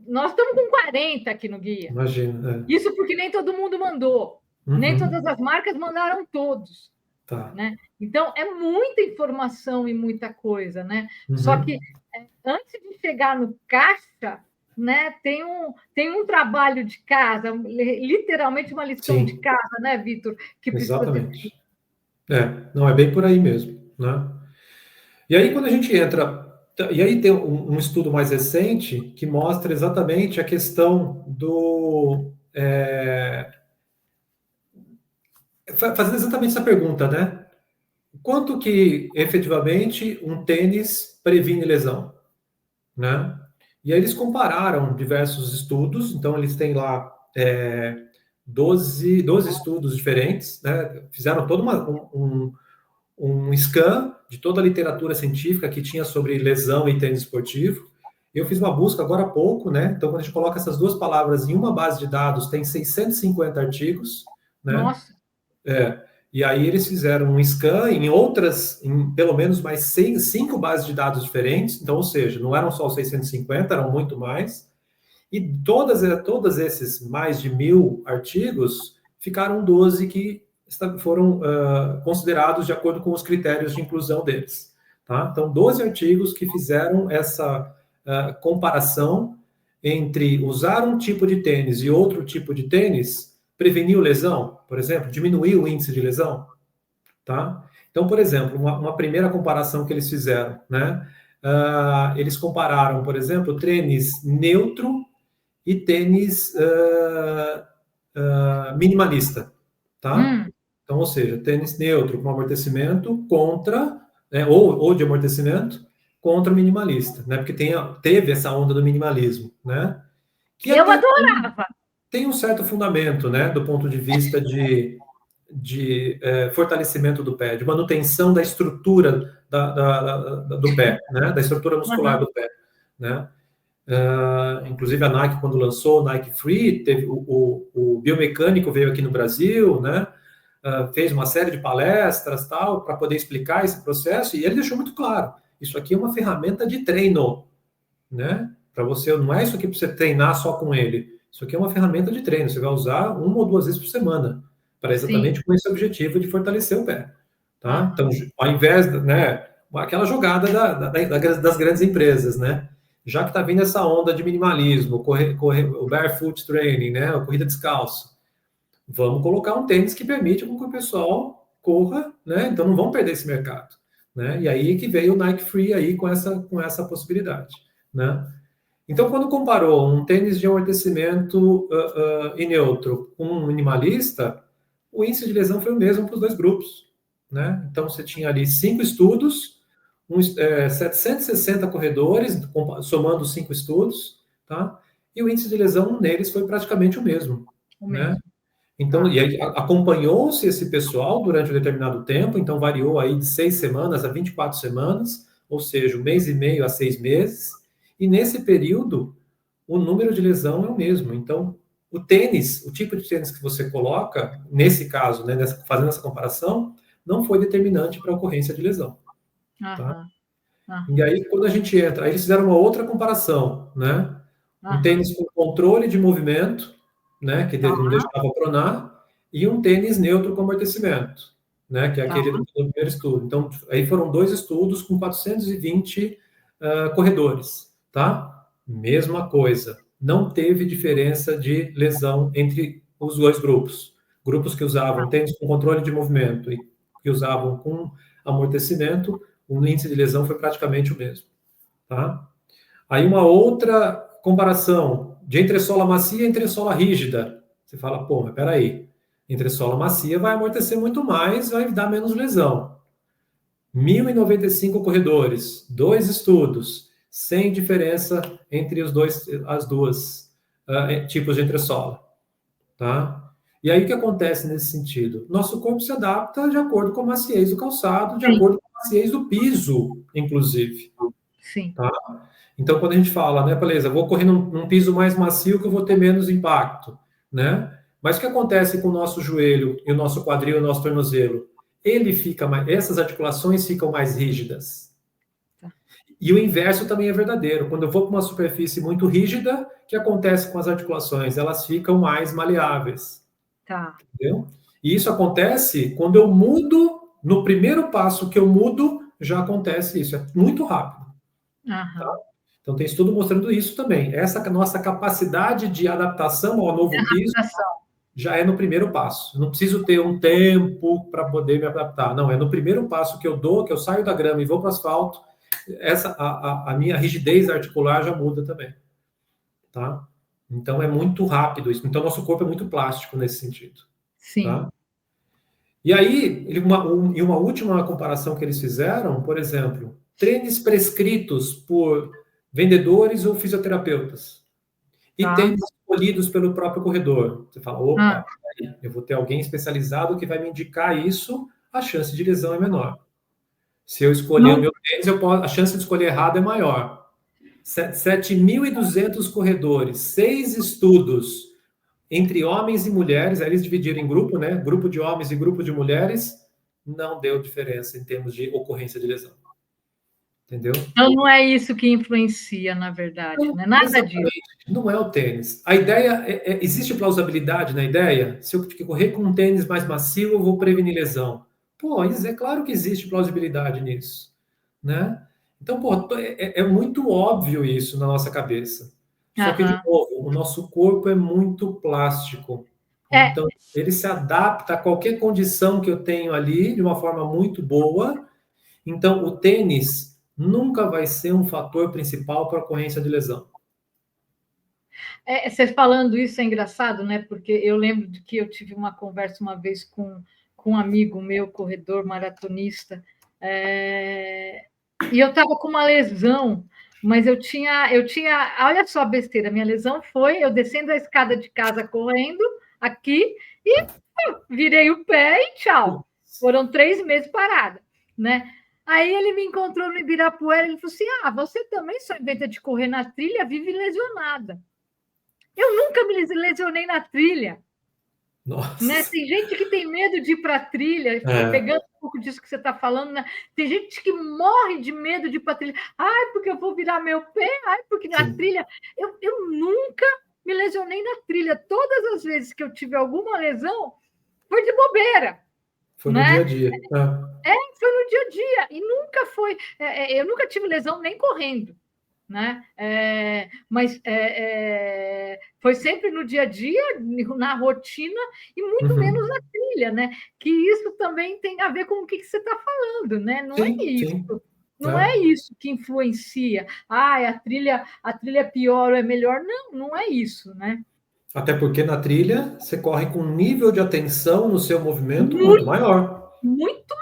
Nós estamos com 40 aqui no guia. imagina. É. Isso porque nem todo mundo mandou. Nem todas Uhum. as marcas mandaram todos. Tá. Né? Então, é muita informação e muita coisa, né? Só que Uhum. antes de chegar no caixa, né, tem um trabalho de casa, literalmente uma lição de Sim, casa, né, Vitor, que precisa ser exatamente. feita. É, não, é bem por aí mesmo, né? E aí, quando a gente entra. E aí tem um estudo mais recente que mostra exatamente a questão do. Fazendo exatamente essa pergunta, né? Quanto que efetivamente um tênis previne lesão, né? E aí eles compararam diversos estudos, então eles têm lá 12 estudos diferentes, né? Fizeram todo um scan de toda a literatura científica que tinha sobre lesão e tênis esportivo. Eu fiz uma busca agora há pouco, né? Então, quando a gente coloca essas duas palavras em uma base de dados, tem 650 artigos, né? Nossa, E aí eles fizeram um scan em outras, em pelo menos mais 5 bases de dados diferentes, então, ou seja, não eram só os 650, eram muito mais. E todos esses mais de 1.000 artigos, ficaram 12 que foram considerados de acordo com os critérios de inclusão deles. Tá? Então, 12 artigos que fizeram essa comparação entre usar um tipo de tênis e outro tipo de tênis preveniu lesão, por exemplo, diminuiu o índice de lesão. Tá? Então, por exemplo, uma primeira comparação que eles fizeram, né? Eles compararam, por exemplo, tênis neutro e tênis minimalista, tá? Então, ou seja, tênis neutro com amortecimento contra, né, ou de amortecimento contra o minimalista, né? Porque teve essa onda do minimalismo, né? Que eu até adorava. tem um certo fundamento, né? Do ponto de vista de fortalecimento do pé, de manutenção da estrutura do pé, né? Da estrutura muscular Uhum. do pé, né? Inclusive a Nike, quando lançou o Nike Free, teve o biomecânico veio aqui no Brasil, né? Fez uma série de palestras tal para poder explicar esse processo e ele deixou muito claro: isso aqui é uma ferramenta de treino, né? Para você, não é isso aqui para você treinar só com ele. Isso aqui é uma ferramenta de treino. Você vai usar 1 ou 2 vezes por semana para Sim. exatamente com esse objetivo de fortalecer o pé, tá? Ah, Então, ao invés, né? Aquela jogada das grandes empresas, né? Já que está vindo essa onda de minimalismo, o barefoot training, né? A corrida descalço, vamos colocar um tênis que permite que o pessoal corra, né? Então não vamos perder esse mercado, né? E aí que veio o Nike Free aí com essa possibilidade, né? Então, quando comparou um tênis de amortecimento e neutro com um minimalista, o índice de lesão foi o mesmo para os dois grupos, né? Então, você tinha ali 5 estudos, 760 corredores, somando os 5 estudos, tá? E o índice de lesão neles foi praticamente o mesmo, o né? mesmo. Então, Tá. e aí acompanhou-se esse pessoal durante um determinado tempo, então variou aí de 6 semanas a 24 semanas, ou seja, 1 mês e meio a 6 meses, e nesse período o número de lesão é o mesmo. Então, o tênis, o tipo de tênis que você coloca, nesse caso, né, fazendo essa comparação, não foi determinante para a ocorrência de lesão. Tá? E aí, quando a gente entra, aí eles fizeram uma outra comparação, né? Um tênis com controle de movimento, né, que não deixava pronar, e um tênis neutro com amortecimento, né, que é aquele do primeiro estudo. Então, aí foram 2 estudos com 420 corredores, tá? Mesma coisa, não teve diferença de lesão entre os 2 grupos. Grupos que usavam tênis com controle de movimento e que usavam com amortecimento, o índice de lesão foi praticamente o mesmo, tá? Aí uma outra comparação de entressola macia e entressola rígida. Você fala, pô, mas peraí, entressola macia vai amortecer muito mais, vai dar menos lesão. 1.095 corredores, 2 estudos, sem diferença entre as duas tipos de entressola, tá? E aí o que acontece nesse sentido? Nosso corpo se adapta de acordo com a maciez do calçado, de acordo com a maciez do piso, inclusive. Sim. Tá? Então, quando a gente fala, né, beleza, vou correr num piso mais macio que eu vou ter menos impacto, né? Mas o que acontece com o nosso joelho e o nosso quadril e o nosso tornozelo? Essas articulações ficam mais rígidas. E o inverso também é verdadeiro. Quando eu vou para uma superfície muito rígida, o que acontece com as articulações? Elas ficam mais maleáveis. Tá. Entendeu? E isso acontece quando eu mudo, no primeiro passo que eu mudo, já acontece isso. É muito rápido. Tá? Então, tem estudo mostrando isso também. Essa nossa capacidade de adaptação ao novo piso já é no primeiro passo. Eu não preciso ter um tempo para poder me adaptar. Não, é no primeiro passo que eu dou, que eu saio da grama e vou para o asfalto, a minha rigidez articular já muda também. Tá? Então, é muito rápido isso. Então, nosso corpo é muito plástico nesse sentido. Sim. Tá? E aí, uma última comparação que eles fizeram, por exemplo, tênis prescritos por vendedores ou fisioterapeutas e tênis escolhidos pelo próprio corredor. Você fala, opa, eu vou ter alguém especializado que vai me indicar isso, a chance de lesão é menor. Se eu escolher o meu tênis, a chance de escolher errado é maior. 7.200 corredores, 6 estudos entre homens e mulheres, aí eles dividiram em grupo, né? Grupo de homens e grupo de mulheres, não deu diferença em termos de ocorrência de lesão. Entendeu? Então, não é isso que influencia, na verdade, não é nada disso. Não é o tênis. A ideia existe plausibilidade na ideia? Se eu correr com um tênis mais macio, eu vou prevenir lesão. Pô, é claro que existe plausibilidade nisso, né? Então, pô, é muito óbvio isso na nossa cabeça. Só que, de novo, o nosso corpo é muito plástico. Então, ele se adapta a qualquer condição que eu tenho ali de uma forma muito boa. Então, o tênis nunca vai ser um fator principal para a ocorrência de lesão. Você falando isso é engraçado, né? Porque eu lembro de que eu tive uma conversa uma vez com um amigo meu, corredor maratonista, e eu estava com uma lesão, mas eu tinha, olha só a besteira, minha lesão foi eu descendo a escada de casa correndo aqui e virei o pé e tchau. Foram 3 meses parada, né? Aí ele me encontrou no Ibirapuera e ele falou assim: você também só inventa de correr na trilha, vive lesionada. Eu nunca me lesionei na trilha. Nossa. Né? Tem gente que tem medo de ir para a trilha, pegando um pouco disso que você está falando, né? Tem gente que morre de medo de ir para a trilha. Ai, porque eu vou virar meu pé, porque na trilha. Eu nunca me lesionei na trilha. Todas as vezes que eu tive alguma lesão, foi de bobeira. Foi no dia a dia. Foi no dia a dia. E nunca foi. Eu nunca tive lesão nem correndo. Né? Mas foi sempre no dia a dia, na rotina, e muito menos na trilha, né? Que isso também tem a ver com o que você está falando, né? Não é isso. Sim. Não é isso que influencia. A trilha é pior ou é melhor. Não é isso, né? Até porque na trilha você corre com um nível de atenção no seu movimento muito maior. Muito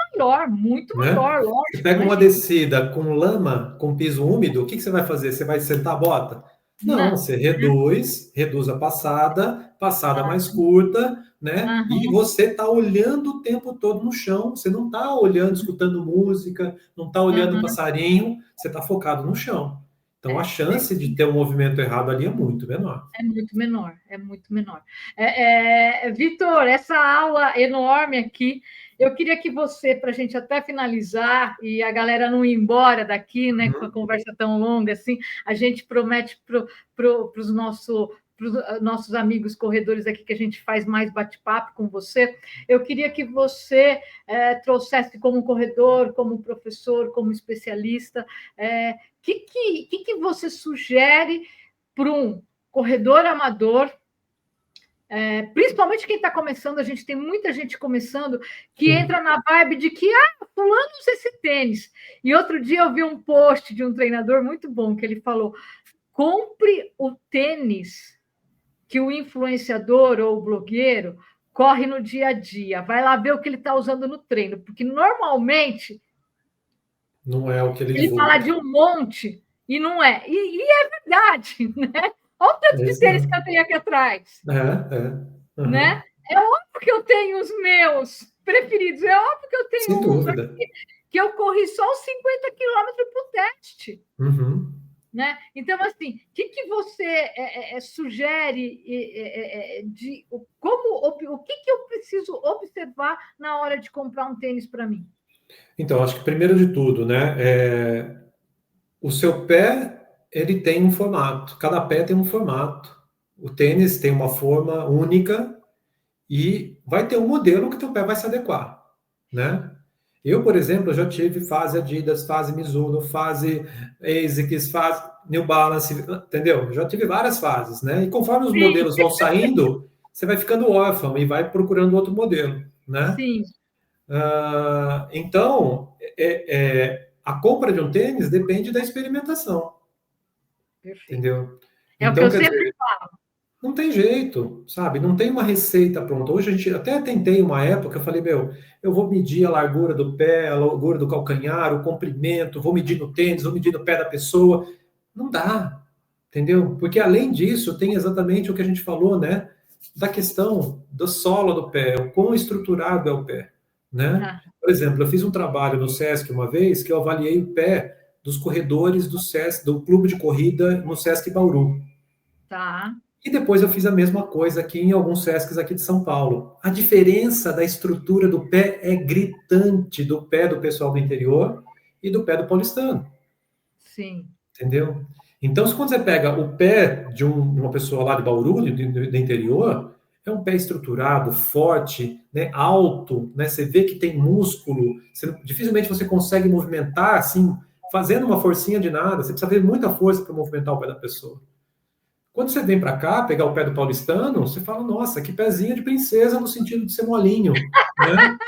maior, lógico. Você pega uma descida com lama, com piso úmido, o que você vai fazer? Você vai sentar a bota? Não, você reduz a passada mais curta, né? E você está olhando o tempo todo no chão, você não está olhando, escutando música, não está olhando o passarinho, você está focado no chão. Então, a chance de ter um movimento errado ali é muito menor. É muito menor, é muito menor. Vitor, essa aula enorme aqui, eu queria que você, para a gente até finalizar e a galera não ir embora daqui, né, com a conversa tão longa assim, a gente promete para os nossos amigos corredores aqui que a gente faz mais bate-papo com você. Eu queria que você trouxesse como corredor, como professor, como especialista, que você sugere para um corredor amador, principalmente quem está começando, a gente tem muita gente começando que entra na vibe de que fulano usa esse tênis. E outro dia eu vi um post de um treinador muito bom que ele falou: compre o tênis que o influenciador ou o blogueiro corre no dia a dia, vai lá ver o que ele está usando no treino, porque normalmente não é o que ele divulga. Fala de um monte e não é. E é verdade, né? Olha o tanto de tênis que eu tenho aqui atrás. Uhum. Né? É óbvio que eu tenho os meus preferidos, é óbvio que eu tenho sem dúvida. Que eu corri só os 50 quilômetros para o teste. Uhum. Né? Então, assim, o que você sugere de o que eu preciso observar na hora de comprar um tênis para mim? Então, acho que primeiro de tudo, né, o seu pé ele tem um formato, cada pé tem um formato. O tênis tem uma forma única e vai ter um modelo que teu pé vai se adequar, né? Eu, por exemplo, já tive fase Adidas, fase Mizuno, fase ASICS, fase New Balance, entendeu? Já tive várias fases, né? E conforme os modelos vão saindo, você vai ficando órfão e vai procurando outro modelo, né? Sim. Então, a compra de um tênis depende da experimentação. Perfeito. Entendeu? É então, o que eu sempre falo. Não tem jeito, sabe? Não tem uma receita pronta. Hoje a gente até tentei uma época, eu falei, eu vou medir a largura do pé, a largura do calcanhar, o comprimento, vou medir no tênis, vou medir no pé da pessoa. Não dá, entendeu? Porque além disso, tem exatamente o que a gente falou, né? Da questão do solo do pé, o quão estruturado é o pé, né? Por exemplo, eu fiz um trabalho no SESC uma vez que eu avaliei o pé dos corredores do SESC, do clube de corrida no SESC Bauru. Tá. E depois eu fiz a mesma coisa aqui em alguns SESCs aqui de São Paulo. A diferença da estrutura do pé é gritante do pé do pessoal do interior e do pé do paulistano. Sim. Entendeu? Então, quando você pega o pé de uma pessoa lá de Bauru, do interior, é um pé estruturado, forte, né, alto, né, você vê que tem músculo, dificilmente você consegue movimentar assim, fazendo uma forcinha de nada, você precisa ter muita força para movimentar o pé da pessoa. Quando você vem para cá, pegar o pé do paulistano, você fala, nossa, que pezinho de princesa no sentido de ser molinho, né?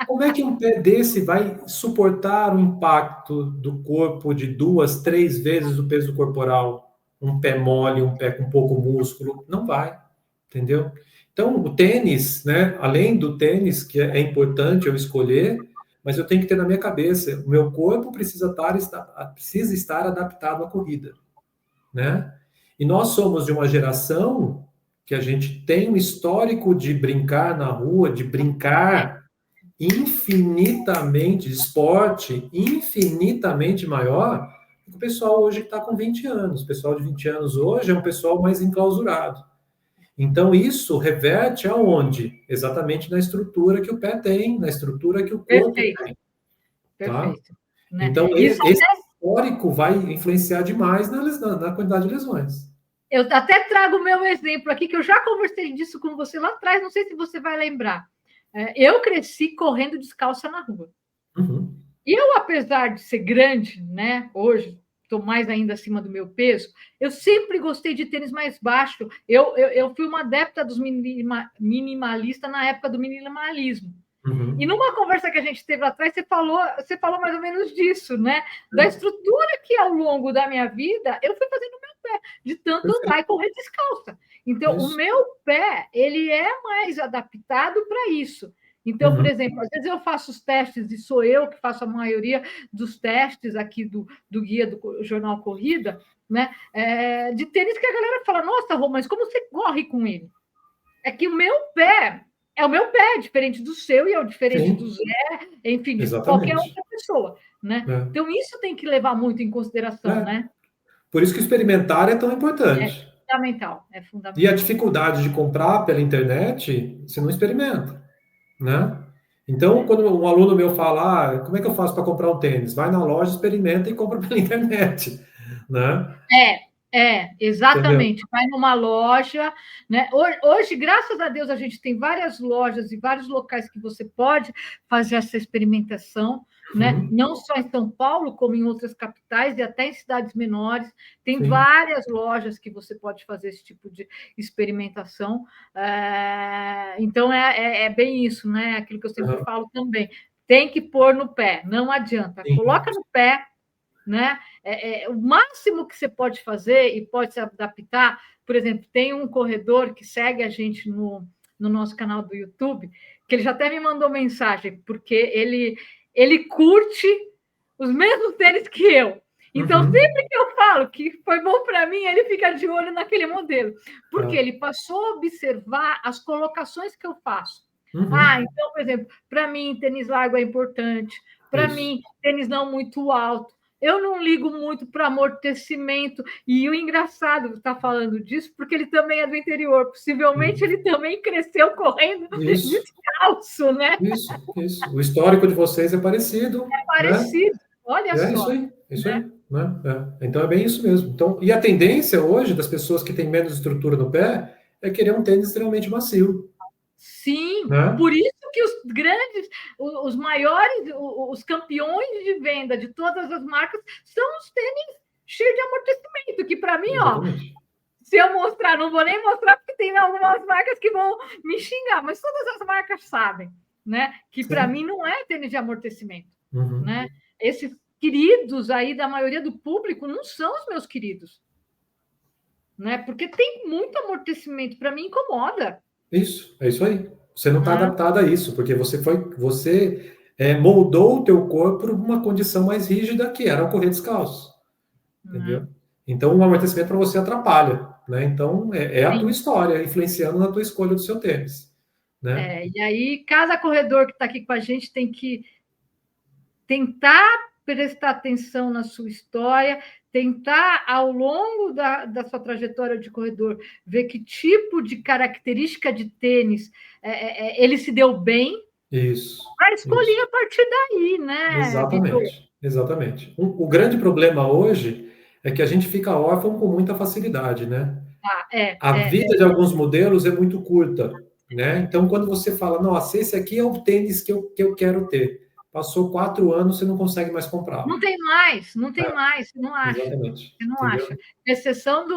Como é que um pé desse vai suportar o impacto do corpo de 2, 3 vezes o peso corporal? Um pé mole, um pé com pouco músculo? Não vai, entendeu? Então, o tênis, né? Além do tênis, que é importante eu escolher, mas eu tenho que ter na minha cabeça, o meu corpo precisa estar adaptado à corrida, né? E nós somos de uma geração que a gente tem um histórico de brincar na rua, de brincar infinitamente, esporte infinitamente maior do que o pessoal hoje que está com 20 anos. O pessoal de 20 anos hoje é um pessoal mais enclausurado. Então, isso reverte aonde? Exatamente na estrutura que o pé tem, na estrutura que o corpo tem. Tá? Perfeito. Né? Então, esse histórico vai influenciar demais na quantidade de lesões. Eu até trago o meu exemplo aqui, que eu já conversei disso com você lá atrás, não sei se você vai lembrar. Eu cresci correndo descalça na rua. Uhum. E eu, apesar de ser grande, né, hoje, estou mais ainda acima do meu peso, eu sempre gostei de tênis mais baixo. Eu fui uma adepta dos minimalistas na época do minimalismo. Uhum. E numa conversa que a gente teve lá atrás, você falou mais ou menos disso, né? Da estrutura que ao longo da minha vida eu fui fazendo no meu pé, de tanto andar e correr descalça. Então, o meu pé, ele é mais adaptado para isso. Então, por exemplo, às vezes eu faço os testes, e sou eu que faço a maioria dos testes aqui do guia do Jornal Corrida, né? De tênis que a galera fala, nossa, Rô, mas como você corre com ele? É que o meu pé é o meu pé, diferente do seu e é o diferente do Zé, enfim, de qualquer outra pessoa, né? Então, isso tem que levar muito em consideração, né? Por isso que experimentar é tão É importante. fundamental, é E a fundamental. dificuldade de comprar pela internet, você não experimenta, né? Então, É. quando um aluno meu fala, como é que eu faço para comprar um tênis? Vai na loja, experimenta e compra pela internet, né? Entendeu? Exatamente. Vai numa loja, né? Hoje, graças a Deus, a gente tem várias lojas e vários locais que você pode fazer essa experimentação, né? Uhum, Não só em São Paulo, como em outras capitais e até em cidades menores. Tem sim. várias lojas que você pode fazer esse tipo de experimentação. Então, é bem isso, né? Aquilo que eu sempre Uhum, falo também. Tem que pôr no pé, não adianta. sim. Coloca no pé, né? O máximo que você pode fazer e pode se adaptar, por exemplo, tem um corredor que segue a gente no nosso canal do YouTube, que ele já até me mandou mensagem, porque ele curte os mesmos tênis que eu. Então, Uhum. sempre que eu falo que foi bom para mim, ele fica de olho naquele modelo, porque Ah, ele passou a observar as colocações que eu faço. uhum. Então, por exemplo, para mim, tênis largo é importante, para Isso. mim, tênis não muito alto. Eu não ligo muito para amortecimento. E o engraçado está falando disso, porque ele também é do interior. Possivelmente Sim. ele também cresceu correndo Isso, descalço, né? isso. O histórico de vocês é parecido, É né? parecido. Olha É isso só, aí, é isso aí, né? né? Então é bem isso mesmo. Então, e a tendência hoje das pessoas que têm menos estrutura no pé é querer um tênis extremamente macio, Sim, né? por isso que os grandes, os maiores, os campeões de venda de todas as marcas são os tênis cheios de amortecimento, que para mim, ó, Exatamente. se eu mostrar, não vou nem mostrar, porque tem algumas marcas que vão me xingar, mas todas as marcas sabem, né? Que para Sim. mim não é tênis de amortecimento, Uhum. né? Esses queridos aí da maioria do público não são os meus queridos, né? Porque tem muito amortecimento, para mim incomoda, Isso, é isso aí. Você não está né? adaptado a isso, porque moldou o teu corpo para uma condição mais rígida que era o correr descalço, Né? entendeu? Então o amortecimento para você atrapalha, né? Então é a tua Sim. história influenciando na tua escolha do seu tênis, né? E aí, cada corredor que está aqui com a gente tem que tentar prestar atenção na sua história, tentar, ao longo da sua trajetória de corredor, ver que tipo de característica de tênis ele se deu bem, Isso, para escolher isso. a partir daí, né, Vitor? Exatamente, exatamente. O grande problema hoje é que a gente fica órfão com muita facilidade, né? A vida de alguns modelos é muito curta, né? Então, quando você fala, nossa, esse aqui é o tênis que eu quero ter, passou 4 anos, você não consegue mais comprá-lo. Não tem mais, não tem mais, você não acha. Exatamente, Você não entendeu? acha. Exceção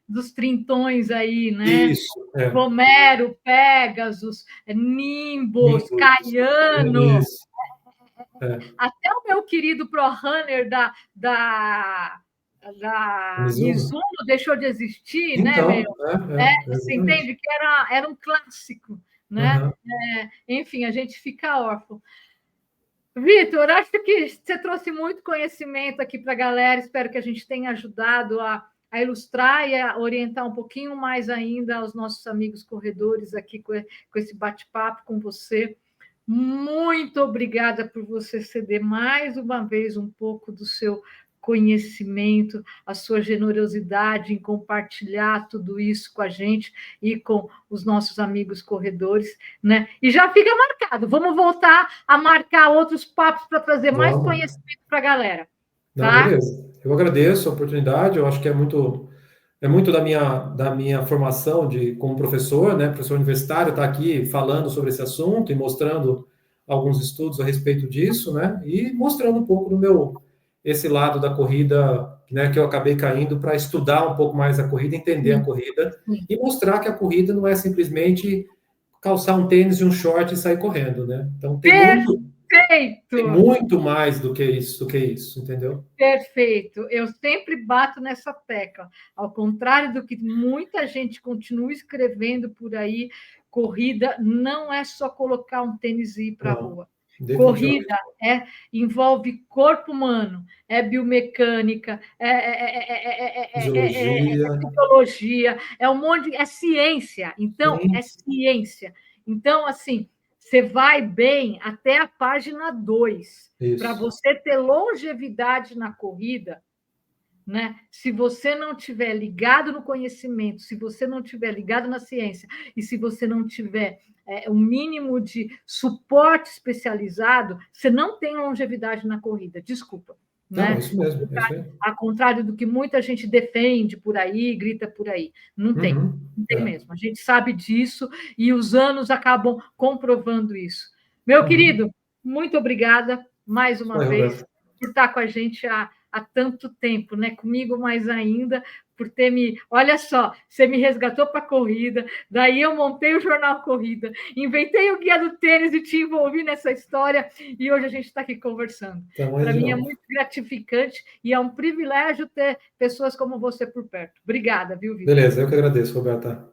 dos trintões aí, né? Isso, é. Romero, Pegasus, Nimbus, Nimbus, Caiano, isso, é. até o meu querido Pro Runner da Mizuno. Mizuno deixou de existir, né, meu? Então, Você exatamente. entende que era um clássico, né? Aham. Enfim, a gente fica órfão. Vitor, acho que você trouxe muito conhecimento aqui para a galera. Espero que a gente tenha ajudado a ilustrar e a orientar um pouquinho mais ainda aos nossos amigos corredores aqui com esse bate-papo com você. Muito obrigada por você ceder mais uma vez um pouco do seu conhecimento, a sua generosidade em compartilhar tudo isso com a gente e com os nossos amigos corredores, né? E já fica marcado, vamos voltar a marcar outros papos para trazer mais Vamos. conhecimento para a galera, Não, tá? beleza. Eu agradeço a oportunidade, eu acho que é muito da minha formação como professor, né, professor universitário, estar aqui falando sobre esse assunto e mostrando alguns estudos a respeito disso, né, e mostrando um pouco esse lado da corrida, né, que eu acabei caindo para estudar um pouco mais a corrida, entender a Sim, corrida sim. e mostrar que a corrida não é simplesmente calçar um tênis e um short e sair correndo, né? Então tem Perfeito! muito mais do que isso, entendeu? Perfeito. Eu sempre bato nessa tecla. Ao contrário do que muita gente continua escrevendo por aí, corrida não é só colocar um tênis e ir para a Não, rua. definitivamente. Corrida envolve corpo humano, é biomecânica, Fisiologia, psicologia, é um monte, é ciência. Então, é sim, ciência. Então, assim, você vai bem até a página 2 para isso. você ter longevidade na corrida, né? Se você não tiver ligado no conhecimento, se você não tiver ligado na ciência e se você não tiver um mínimo de suporte especializado, você não tem longevidade na corrida, desculpa. Não, é Né? isso mesmo, é isso aí. Ao contrário do que muita gente defende por aí, grita por aí. Não tem, não tem mesmo. A gente sabe disso e os anos acabam comprovando isso. Meu querido, muito obrigada mais uma vez por estar com a gente há tanto tempo, né? Comigo mais ainda, por ter me... Olha só, você me resgatou para a corrida, daí eu montei o Jornal Corrida, inventei o Guia do Tênis e te envolvi nessa história, e hoje a gente está aqui conversando. Para mim é muito gratificante e é um privilégio ter pessoas como você por perto. Obrigada, viu, Vitor? Beleza, eu que agradeço, Roberta.